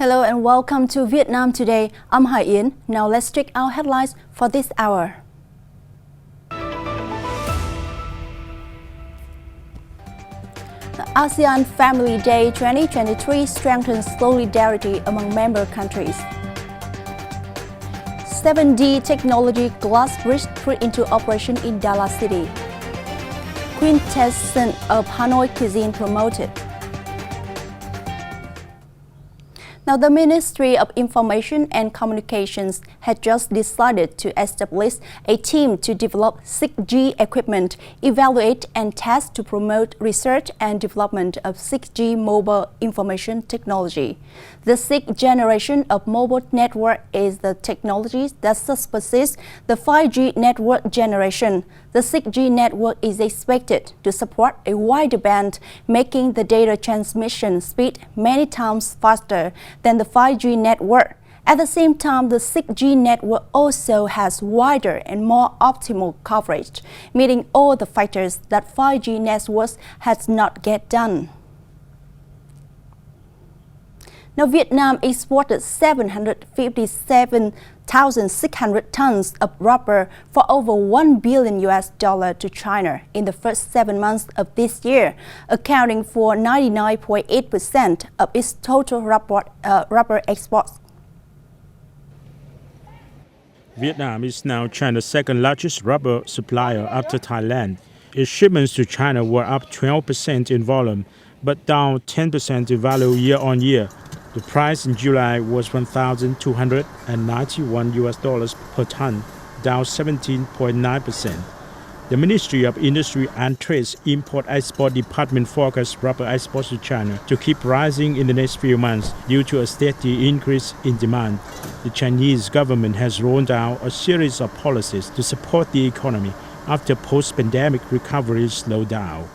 Hello and welcome to Vietnam Today. I'm Hải Yến. Now let's check our headlines for this hour. The ASEAN Family Day 2023 strengthens solidarity among member countries. 7D technology glass bridge put into operation in Dallas City. Quintessence of Hanoi cuisine promoted. Now, the Ministry of Information and Communications has just decided to establish a team to develop 6G equipment, evaluate and test to promote research and development of 6G mobile information technology. The sixth generation of mobile network is the technology that supersedes the 5G network generation. The 6G network is expected to support a wider band, making the data transmission speed many times faster than the 5G network. At the same time, the 6G network also has wider and more optimal coverage, meeting all the factors that 5G networks has not yet done. Now, Vietnam exported 757,600 tons of rubber for over $1 billion to China in the first 7 months of this year, accounting for 99.8% of its total rubber exports. Vietnam is now China's second largest rubber supplier after Thailand. Its shipments to China were up 12% in volume, but down 10% in value year on year. The price in July was $1,291 per ton, down 17.9%. The Ministry of Industry and Trade's Import-Export Department forecasts rubber exports to China to keep rising in the next few months due to a steady increase in demand. The Chinese government has rolled out a series of policies to support the economy after post-pandemic recovery slowed down.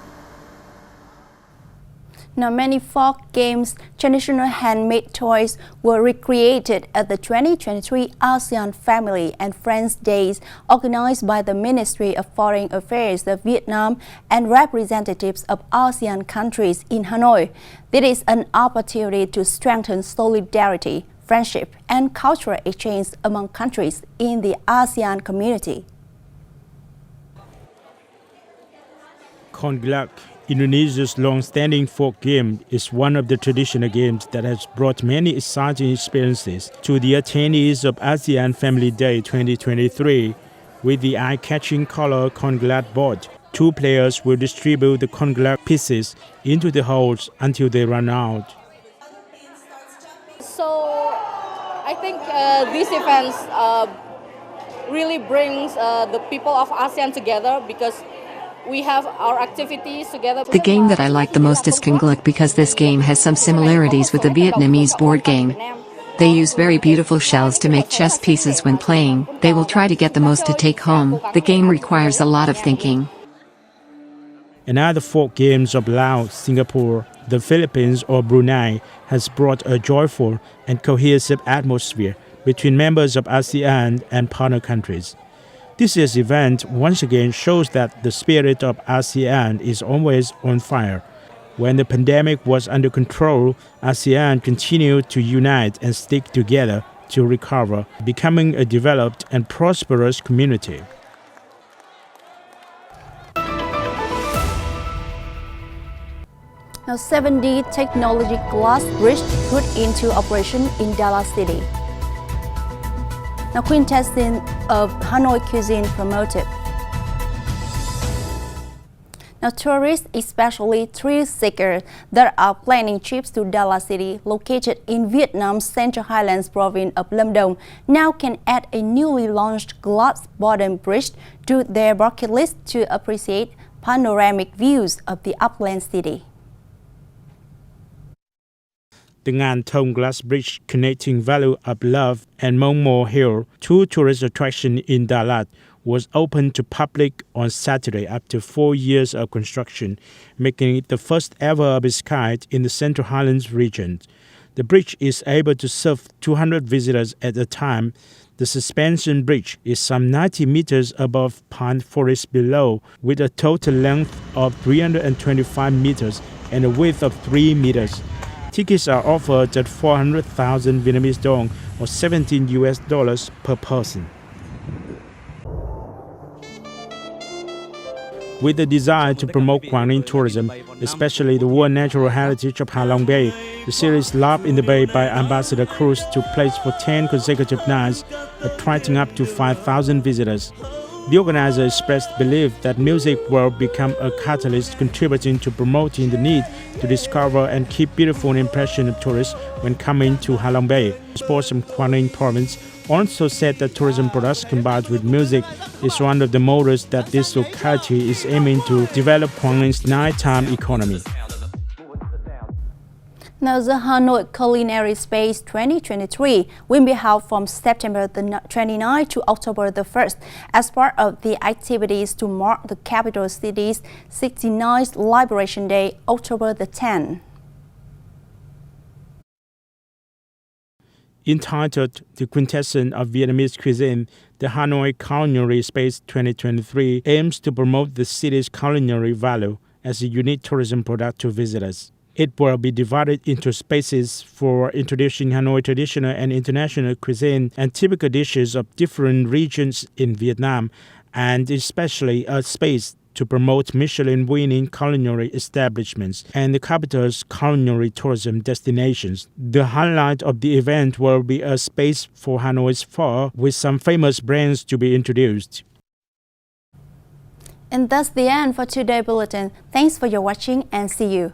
Now, many folk games, traditional handmade toys were recreated at the 2023 ASEAN Family and Friends Days organized by the Ministry of Foreign Affairs of Vietnam and representatives of ASEAN countries in Hanoi. This is an opportunity to strengthen solidarity, friendship, and cultural exchange among countries in the ASEAN community. Konglak, Indonesia's long-standing folk game, is one of the traditional games that has brought many exciting experiences to the attendees of ASEAN Family Day 2023. With the eye-catching color Konglak board, two players will distribute the Konglak pieces into the holes until they run out. So I think these events really brings the people of ASEAN together because we have our activities together. The game that I like the most is Konglak because this game has some similarities with the Vietnamese board game. They use very beautiful shells to make chess pieces when playing. They will try to get the most to take home. The game requires a lot of thinking. Another folk games of Laos, Singapore, the Philippines or Brunei has brought a joyful and cohesive atmosphere between members of ASEAN and partner countries. This year's event once again shows that the spirit of ASEAN is always on fire. When the pandemic was under control, ASEAN continued to unite and stick together to recover, becoming a developed and prosperous community. Now, 7D technology glass bridge put into operation in Dallas City. Now, quintessence of Hanoi cuisine promoted. Now, tourists, especially thrill seekers that are planning trips to Dallas City, located in Vietnam's Central Highlands province of Lâm Đồng, now can add a newly launched glass bottom bridge to their bucket list to appreciate panoramic views of the upland city. The Ngan Thông glass bridge connecting Valley of Love and Mong Hill, two tourist attractions in Dalat, was opened to public on Saturday after 4 years of construction, making it the first ever of its kind in the Central Highlands region. The bridge is able to serve 200 visitors at a time. The suspension bridge is some 90 meters above pine forest below, with a total length of 325 meters and a width of 3 meters. Tickets are offered at 400,000 Vietnamese dong or $17 per person. With the desire to promote Quảng Ninh tourism, especially the world natural heritage of Ha Long Bay, the series Love in the Bay by Ambassador Cruise took place for 10 consecutive nights, attracting up to 5,000 visitors. The organizer expressed belief that music will become a catalyst contributing to promoting the need to discover and keep beautiful impression of tourists when coming to Ha Long Bay. Sports from Quảng Ninh province also said that tourism products combined with music is one of the motors that this locality is aiming to develop Quảng Ning's nighttime economy. Now, the Hanoi Culinary Space 2023 will be held from September the 29th to October the 1st as part of the activities to mark the capital city's 69th Liberation Day, October the 10th. Entitled The Quintessence of Vietnamese Cuisine, the Hanoi Culinary Space 2023 aims to promote the city's culinary value as a unique tourism product to visitors. It will be divided into spaces for introducing Hanoi traditional and international cuisine and typical dishes of different regions in Vietnam, and especially a space to promote Michelin-winning culinary establishments and the capital's culinary tourism destinations. The highlight of the event will be a space for Hanoi's pho with some famous brands to be introduced. And that's the end for today's bulletin. Thanks for your watching and see you.